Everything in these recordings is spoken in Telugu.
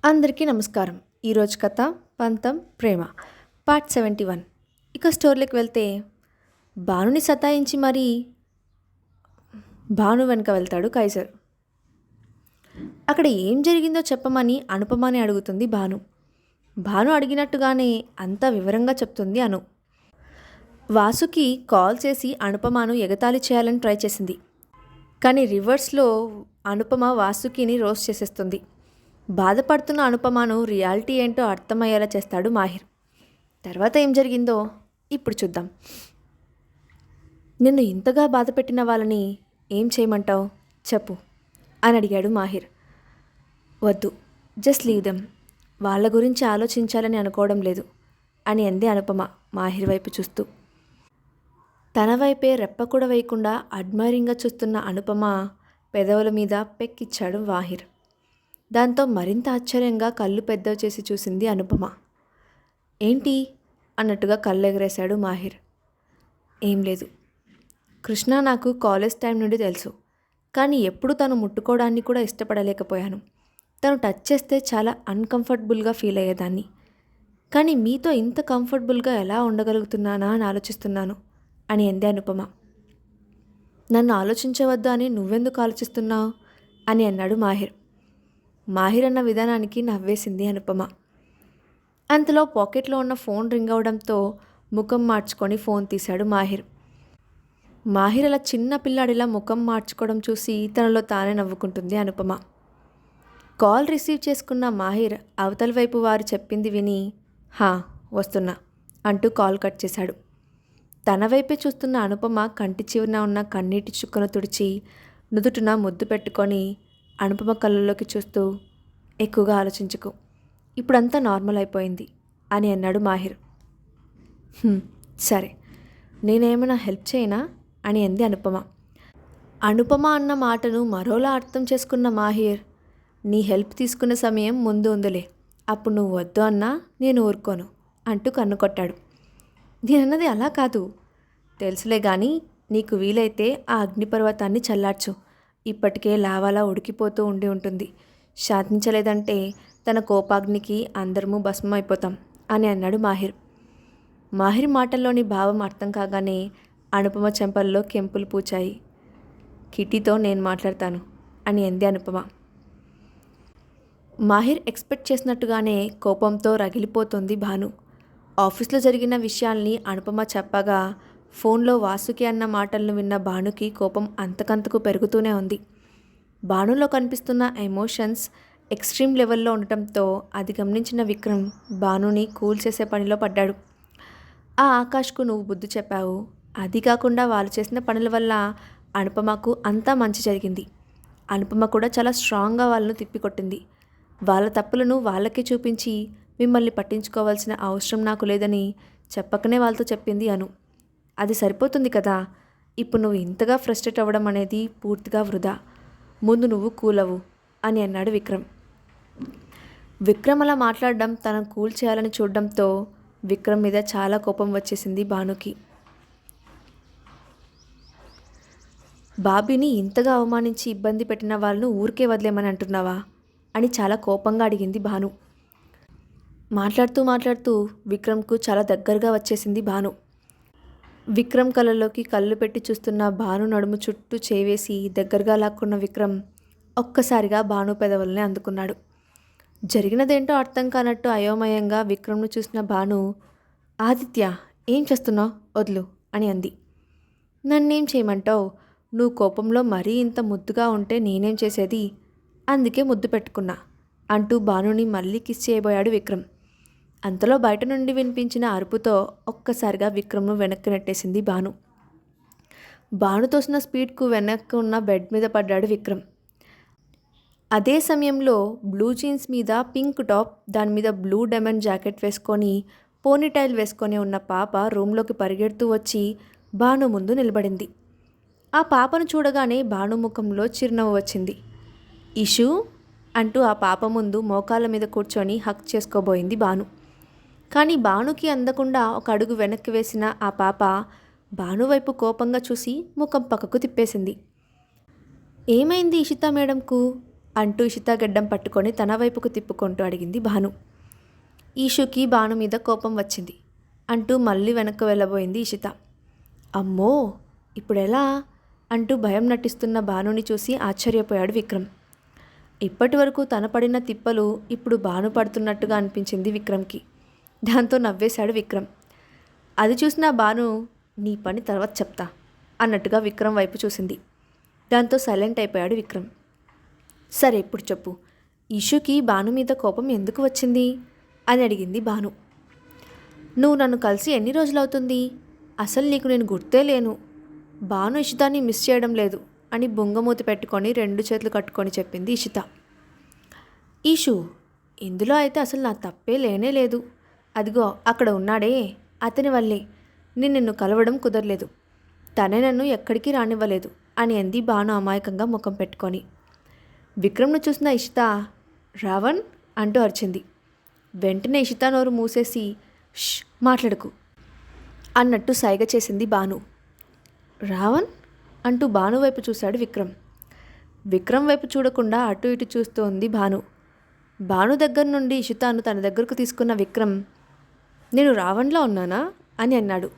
అందరికీ నమస్కారం. ఈరోజు కథ పంతం ప్రేమ పార్ట్ 71. ఇక స్టోరీలోకి వెళ్తే భానుని సతాయించి మరీ భాను వెనుక వెళ్తాడు కైజర్. అక్కడ ఏం జరిగిందో చెప్పమని అనుపమని అడుగుతుంది భాను. భాను అడిగినట్టుగానే అంతా వివరంగా చెప్తుంది అను. వాసుకి కాల్ చేసి అనుపమను ఎగతాళి చేయాలని ట్రై చేసింది. కానీ రివర్స్లో అనుపమ వాసుకిని రోస్ట్ చేసేస్తుంది. బాధపడుతున్న అనుపమను రియాలిటీ ఏంటో అర్థమయ్యేలా చేస్తాడు మాహిర్. తర్వాత ఏం జరిగిందో ఇప్పుడు చూద్దాం. నిన్ను ఇంతగా బాధ పెట్టిన వాళ్ళని ఏం చేయమంటావు చెప్పు అని అడిగాడు మాహిర్. వద్దు, జస్ట్ లీవ్ దెమ్, వాళ్ళ గురించి ఆలోచించాలని అనుకోవడం లేదు అని అంది అనుపమ మాహిర్ వైపు చూస్తూ. తన వైపే రెప్ప కూడా వేయకుండా అడ్మైరింగ్గా చూస్తున్న అనుపమ పెదవుల మీద పెక్కిచ్చాడు మాహిర్. దాంతో మరింత ఆశ్చర్యంగా కళ్ళు పెద్దవి చేసి చూసింది అనుపమ. ఏంటి అన్నట్టుగా కళ్ళు ఎగరేశాడు మాహిర్. ఏం లేదు, కృష్ణ నాకు కాలేజ్ టైం నుండి తెలుసు, కానీ ఎప్పుడు తను ముట్టుకోవడాన్ని కూడా ఇష్టపడలేకపోయాను. తను టచ్ చేస్తే చాలా అన్కంఫర్టబుల్గా ఫీల్ అయ్యేదాన్ని. కానీ మీతో ఇంత కంఫర్టబుల్గా ఎలా ఉండగలుగుతున్నానా అని ఆలోచిస్తున్నాను అని అంది అనుపమ. నన్ను ఆలోచించవద్దు అని నువ్వెందుకు ఆలోచిస్తున్నావు అని అన్నాడు మాహిర్. మాహిర్ అన్న విధానానికి నవ్వేసింది అనుపమ. అంతలో పాకెట్లో ఉన్న ఫోన్ రింగ్ అవడంతో ముఖం మార్చుకొని ఫోన్ తీశాడు మాహిర్. మాహిర్ అలా చిన్న పిల్లాడిలా ముఖం మార్చుకోవడం చూసి తనలో తానే నవ్వుకుంటుంది అనుపమ. కాల్ రిసీవ్ చేసుకున్న మాహిర్ అవతల వైపు వారు చెప్పింది విని హా వస్తున్నా అంటూ కాల్ కట్ చేశాడు. తన వైపే చూస్తున్న అనుపమ కంటి చివరన ఉన్న కన్నీటి చుక్కను తుడిచి నుదుటిన ముద్దు పెట్టుకొని అనుపమ కళ్ళల్లోకి చూస్తూ ఎక్కువగా ఆలోచించుకో, ఇప్పుడంతా నార్మల్ అయిపోయింది అని అన్నాడు మాహిర్. సరే, నేనేమైనా హెల్ప్ చేయనా అని అంది అనుపమ. అనుపమ అన్న మాటను మరోలా అర్థం చేసుకున్న మాహిర్, నీ హెల్ప్ తీసుకునే సమయం ముందు ఉందిలే, అప్పుడు నువ్వు వద్దు అన్నా నేను ఊరుకోను అంటూ కన్ను కొట్టాడు. నేనన్నది అలా కాదు, తెలుసులే కానీ నీకు వీలైతే ఆ అగ్నిపర్వతాన్ని చల్లార్చు, ఇప్పటికే లావాలా ఉడికిపోతూ ఉండి ఉంటుంది, శాంతించలేదంటే తన కోపాగ్నికి అందరము భస్మం అయిపోతాం అని అన్నాడు మాహిర్. మాహిర్ మాటల్లోని భావం అర్థం కాగానే అనుపమ చెంపల్లో కెంపులు పూచాయి. కిటీతో నేను మాట్లాడతాను అని అంది అనుపమ. మాహిర్ ఎక్స్పెక్ట్ చేసినట్టుగానే కోపంతో రగిలిపోతుంది భాను. ఆఫీస్లో జరిగిన విషయాల్ని అనుపమ చెప్పగా ఫోన్లో వాసుకి అన్న మాటలను విన్న భానుకి కోపం అంతకంతకు పెరుగుతూనే ఉంది. భానులో కనిపిస్తున్న ఎమోషన్స్ ఎక్స్ట్రీమ్ లెవెల్లో ఉండటంతో అది గమనించిన విక్రమ్ భానుని కూల్ చేసే పనిలో పడ్డాడు. ఆ ఆకాష్కు నువ్వు బుద్ధి చెప్పావు, అది కాకుండా వాళ్ళు చేసిన పనుల వల్ల అనుపమకు అంతా మంచి జరిగింది. అనుపమ కూడా చాలా స్ట్రాంగ్గా వాళ్ళను తిప్పికొట్టింది. వాళ్ళ తప్పులను వాళ్ళకే చూపించి మిమ్మల్ని పట్టించుకోవాల్సిన అవసరం నాకు లేదని చెప్పకనే వాళ్ళతో చెప్పింది అను. అది సరిపోతుంది కదా, ఇప్పుడు నువ్వు ఇంతగా ఫ్రస్ట్రేట్ అవ్వడం అనేది పూర్తిగా వృధా, ముందు నువ్వు కూల్ అవ్వు అని అన్నాడు విక్రమ్. విక్రమ్ అలా మాట్లాడడం తనను కూల్ చేయాలని చూడడంతో విక్రమ్ మీద చాలా కోపం వచ్చేసింది భానుకి. బాబీని ఇంతగా అవమానించి ఇబ్బంది పెట్టిన వాళ్ళను ఊరికే వదిలేమని అంటున్నావా అని చాలా కోపంగా అడిగింది భాను. మాట్లాడుతూ విక్రమ్కు చాలా దగ్గరగా వచ్చేసింది భాను. విక్రమ్ కళ్ళలోకి కళ్ళు పెట్టి చూస్తున్న భాను నడుము చుట్టూ చేవేసి దగ్గరగా లాక్కున్న విక్రమ్ ఒక్కసారిగా భాను పెదవుల్ని అందుకున్నాడు. జరిగినదేంటో అర్థం కానట్టు అయోమయంగా విక్రమ్ను చూసిన భాను, ఆదిత్య ఏం చేస్తున్నావు, వదులు అని అంది. నన్నేం చేయమంటావు, నువ్వు కోపంలో మరీ ఇంత ముద్దుగా ఉంటే నేనేం చేసేది, అందుకే ముద్దు పెట్టుకున్నా అంటూ భానుని మళ్ళీ కిస్ చేయబోయాడు విక్రమ్. అంతలో బయట నుండి వినిపించిన అరుపుతో ఒక్కసారిగా విక్రమ్ను వెనక్కి నెట్టేసింది భాను. భాను తోసిన స్పీడ్కు వెనక్కి ఉన్న బెడ్ మీద పడ్డాడు విక్రమ్. అదే సమయంలో బ్లూ జీన్స్ మీద పింక్ టాప్, దాని మీద బ్లూ డైమండ్ జాకెట్ వేసుకొని పోనీటైల్ వేసుకొని ఉన్న పాప రూమ్లోకి పరిగెడుతూ వచ్చి భాను ముందు నిలబడింది. ఆ పాపను చూడగానే భాను ముఖంలో చిరునవ్వు వచ్చింది. ఇషు అంటూ ఆ పాప ముందు మోకాళ్ళ మీద కూర్చొని హక్ చేసుకోబోయింది భాను. కానీ భానుకి అందకుండా ఒక అడుగు వెనక్కి వేసిన ఆ పాప భాను వైపు కోపంగా చూసి ముఖం పక్కకు తిప్పేసింది. ఏమైంది ఇషితా మేడంకు అంటూ ఇషిత గడ్డం పట్టుకొని తన వైపుకు తిప్పుకుంటూ అడిగింది భాను. ఈషుకి భాను మీద కోపం వచ్చింది అంటూ మళ్ళీ వెనక్కు వెళ్ళబోయింది ఇషిత. అమ్మో ఇప్పుడెలా అంటూ భయం నటిస్తున్న భానుని చూసి ఆశ్చర్యపోయాడు విక్రమ్. ఇప్పటి వరకు తన పడిన తిప్పలు ఇప్పుడు భాను పడుతున్నట్టుగా అనిపించింది విక్రమ్కి. దాంతో నవ్వేశాడు విక్రమ్. అది చూసిన భాను నీ పని తర్వాత చెప్తా అన్నట్టుగా విక్రమ్ వైపు చూసింది. దాంతో సైలెంట్ అయిపోయాడు విక్రమ్. సరే ఇప్పుడు చెప్పు, ఇషుకి భాను మీద కోపం ఎందుకు వచ్చింది అని అడిగింది భాను. నువ్వు నన్ను కలిసి ఎన్ని రోజులవుతుంది? అసలు నీకు నేను గుర్తే లేను. భాను ఇషితాని మిస్ చేయడం లేదు అని బొంగమూతి పెట్టుకొని 2 చేతులు కట్టుకొని చెప్పింది ఇషిత. ఈషు ఇందులో అయితే అసలు నా తప్పే లేనే లేదు. అదిగో అక్కడ ఉన్నాడే అతని వల్లే నిన్ను కలవడం కుదరలేదు. తనే నన్ను ఎక్కడికి రానివ్వలేదు అని అంది భాను అమాయకంగా ముఖం పెట్టుకొని. విక్రమ్ను చూసిన ఇషిత రావణ్ అంటూ అరిచింది. వెంటనే ఇషిత నోరు మూసేసి ష్ మాట్లాడకు అన్నట్టు సైగ చేసింది భాను. రావణ్ అంటూ భాను వైపు చూశాడు విక్రమ్. విక్రమ్ వైపు చూడకుండా అటు ఇటు చూస్తూ ఉంది భాను. భాను దగ్గర నుండి ఇషితాను తన దగ్గరకు తీసుకున్న విక్రమ్ నేను రావణ్లా ఉన్నానా అని అన్నాడు.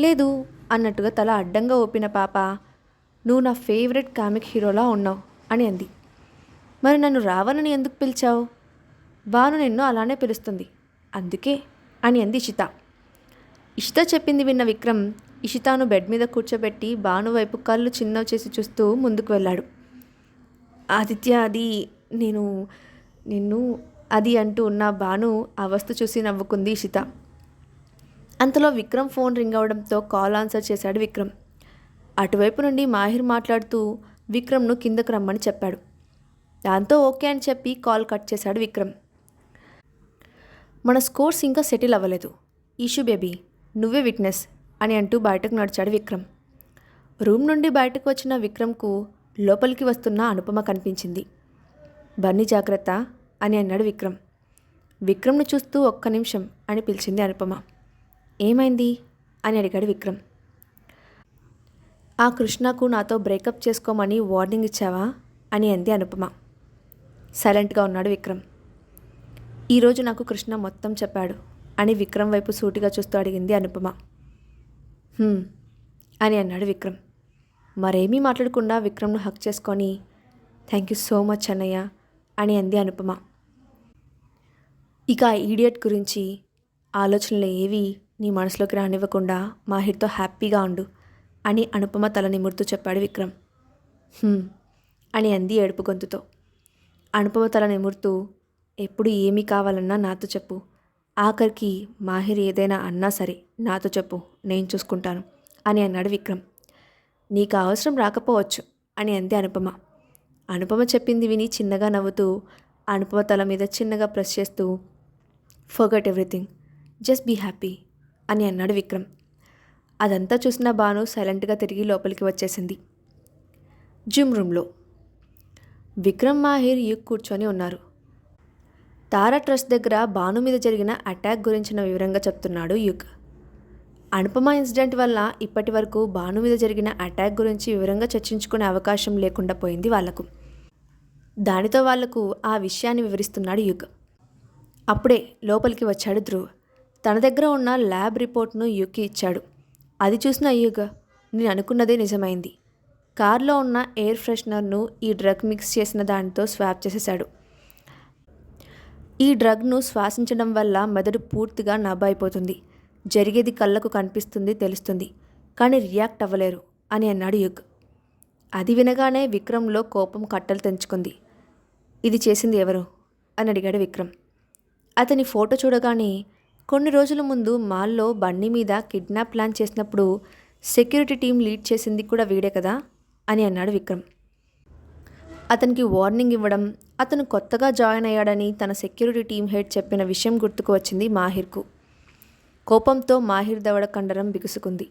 లేదు అన్నట్టుగా తల అడ్డంగా ఊపిన పాప నువ్వు నా ఫేవరెట్ కామిక్ హీరోలా ఉన్నావు అని అంది. మరి నన్ను రావణ్ని ఎందుకు పిలిచావు? భాను నిన్ను అలానే పిలుస్తుంది అందుకే అని అంది ఇషిత. ఇషిత చెప్పింది విన్న విక్రమ్ ఇషితాను బెడ్ మీద కూర్చోబెట్టి భాను వైపు కళ్ళు చిన్నవి చేసి చూస్తూ ముందుకు వెళ్ళాడు. ఆదిత్య అది నిన్ను అది అంటూ ఉన్న భాను ఆ వస్తు చూసి నవ్వుకుంది ఇషిత. అంతలో విక్రమ్ ఫోన్ రింగ్ అవడంతో కాల్ ఆన్సర్ చేశాడు విక్రమ్. అటువైపు నుండి మాహిర్ మాట్లాడుతూ విక్రమ్ను కిందకు రమ్మని చెప్పాడు. దాంతో ఓకే అని చెప్పి కాల్ కట్ చేశాడు విక్రమ్. మన స్కోర్స్ ఇంకా సెటిల్ అవ్వలేదు. ఈషు బేబీ నువ్వే విట్నెస్ అని అంటూ బయటకు నడిచాడు విక్రమ్. రూమ్ నుండి బయటకు వచ్చిన విక్రమ్కు లోపలికి వస్తున్న అనుపమ కనిపించింది. బన్నీ జాగ్రత్త అని అన్నాడు విక్రమ్. విక్రమ్ను చూస్తూ ఒక్క నిమిషం అని పిలిచింది అనుపమ. ఏమైంది అని అడిగాడు విక్రమ్. ఆ కృష్ణకు నాతో బ్రేకప్ చేసుకోమని వార్నింగ్ ఇచ్చావా అని అంది అనుపమ. సైలెంట్గా ఉన్నాడు విక్రమ్. ఈరోజు నాకు కృష్ణ మొత్తం చెప్పాడు అని విక్రమ్ వైపు సూటిగా చూస్తూ అడిగింది అనుపమ. అని అన్నాడు విక్రమ్. మరేమీ మాట్లాడకుండా విక్రమ్ను హక్ చేసుకొని థ్యాంక్ యూ సో మచ్ అన్నయ్య అని అంది అనుపమ. ఇక ఆ ఈడియట్ గురించి ఆలోచనలు ఏవి నీ మనసులోకి రానివ్వకుండా మాహిర్తో హ్యాపీగా ఉండు అని అనుపమ తల నిమురుతూ చెప్పాడు విక్రమ్. అని అంది ఏడుపు గొంతుతో. అనుపమ తల నిమురుతూ ఎప్పుడు ఏమీ కావాలన్నా నాతో చెప్పు, ఆఖరికి మాహిర్ ఏదైనా అన్నా సరే నాతో చెప్పు, నేను చూసుకుంటాను అని అన్నాడు విక్రమ్. నీకు అవసరం రాకపోవచ్చు అని అంది అనుపమ. అనుపమ చెప్పింది విని చిన్నగా నవ్వుతూ అనుపమ తల మీద చిన్నగా ప్రెస్ చేస్తూ forget everything, just be happy అని అన్నాడు విక్రమ్. అదంతా చూసిన భాను సైలెంట్గా తిరిగి లోపలికి వచ్చేసింది. జిమ్ రూమ్లో విక్రమ్ మాహిర్ యుగ్ కూర్చొని ఉన్నారు. తారా ట్రస్ట్ దగ్గర భాను మీద జరిగిన అటాక్ గురించిన వివరంగా చెప్తున్నాడు యుగ్. అనుపమ ఇన్సిడెంట్ వల్ల ఇప్పటి వరకు భాను మీద జరిగిన అటాక్ గురించి వివరంగా చర్చించుకునే అవకాశం లేకుండా పోయింది వాళ్లకు. దానితో వాళ్లకు ఆ విషయాన్ని వివరిస్తున్నాడు యుగ్. అప్పుడే లోపలికి వచ్చాడు ధ్రువ్. తన దగ్గర ఉన్న ల్యాబ్ రిపోర్ట్ను యుగ్కి ఇచ్చాడు. అది చూసిన యుగ్ నేను అనుకున్నదే నిజమైంది. కార్లో ఉన్న ఎయిర్ ఫ్రెషనర్ను ఈ డ్రగ్ మిక్స్ చేసిన దానితో స్వాప్ చేసేశాడు. ఈ డ్రగ్ను శ్వాసించడం వల్ల మెదడు పూర్తిగా నవ్వైపోతుంది. జరిగేది కళ్ళకు కనిపిస్తుంది, తెలుస్తుంది, కానీ రియాక్ట్ అవ్వలేరు అని అన్నాడు యుగ్. అది వినగానే విక్రమ్లో కోపం కట్టలు తెంచుకుంది. ఇది చేసింది ఎవరు అని అడిగాడు విక్రమ్. అతని ఫోటో చూడగానే కొన్ని రోజుల ముందు మాల్లో బన్నీ మీద కిడ్నాప్ ప్లాన్ చేసినప్పుడు సెక్యూరిటీ టీం లీడ్ చేసింది కూడా వీడే కదా అని అన్నాడు విక్రమ్. అతనికి వార్నింగ్ ఇవ్వడం, అతను కొత్తగా జాయిన్ అయ్యాడని తన సెక్యూరిటీ టీం హెడ్ చెప్పిన విషయం గుర్తుకు వచ్చింది మాహిర్కు. కోపంతో మాహిర్ దవడ కండరం బిగుసుకుంది.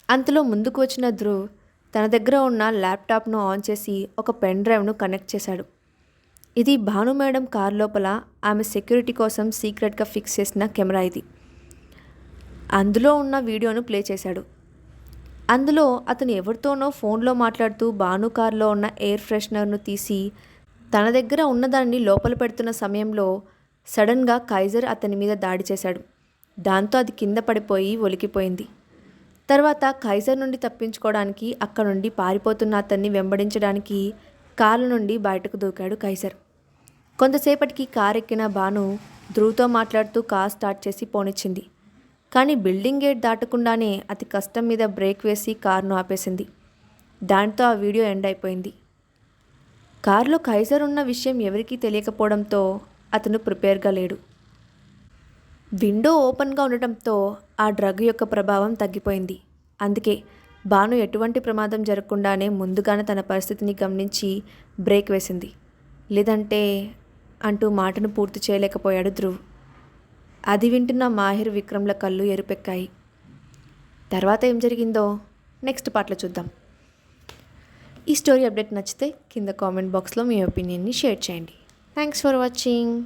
అంతలో ముందుకు వచ్చిన ధ్రువ్ తన దగ్గర ఉన్న ల్యాప్టాప్ను ఆన్ చేసి ఒక పెన్ డ్రైవ్ను కనెక్ట్ చేశాడు. ఇది భాను మేడం కార్ లోపల ఆమె సెక్యూరిటీ కోసం సీక్రెట్గా ఫిక్స్ చేసిన కెమెరా ఇది. అందులో ఉన్న వీడియోను ప్లే చేశాడు. అందులో అతను ఎవరితోనో ఫోన్లో మాట్లాడుతూ భాను కార్లో ఉన్న ఎయిర్ ఫ్రెషనర్ను తీసి తన దగ్గర ఉన్నదాన్ని లోపల పెడుతున్న సమయంలో సడన్గా కైజర్ అతని మీద దాడి చేశాడు. దాంతో అది కింద పడిపోయి ఒలికిపోయింది. తర్వాత కైజర్ నుండి తప్పించుకోవడానికి అక్కడ నుండి పారిపోతున్న అతన్ని వెంబడించడానికి కారు నుండి బయటకు దూకాడు కైజర్. కొంతసేపటికి కారు ఎక్కిన భాను ధ్రువ్తో మాట్లాడుతూ కార్ స్టార్ట్ చేసి పోనిచ్చింది. కానీ బిల్డింగ్ గేట్ దాటకుండానే అతి కష్టం మీద బ్రేక్ వేసి కారును ఆపేసింది. దాంతో ఆ వీడియో ఎండ్ అయిపోయింది. కారులో కైజర్ ఉన్న విషయం ఎవరికీ తెలియకపోవడంతో అతను ప్రిపేర్గా లేడు. విండో ఓపెన్గా ఉండటంతో ఆ డ్రగ్ యొక్క ప్రభావం తగ్గిపోయింది. అందుకే భాను ఎటువంటి ప్రమాదం జరగకుండానే ముందుగానే తన పరిస్థితిని గమనించి బ్రేక్ వేసింది. లేదంటే అంటూ మాటను పూర్తి చేయలేకపోయాడు ధ్రువ్. అది వింటున్న మాహిర్, విక్రమ్ల కళ్ళు ఎరుపెక్కాయి. తర్వాత ఏం జరిగిందో నెక్స్ట్ పార్ట్లో చూద్దాం. ఈ స్టోరీ అప్డేట్ నచ్చితే కింద కామెంట్ బాక్స్లో మీ ఒపీనియన్ని షేర్ చేయండి. Thanks for watching.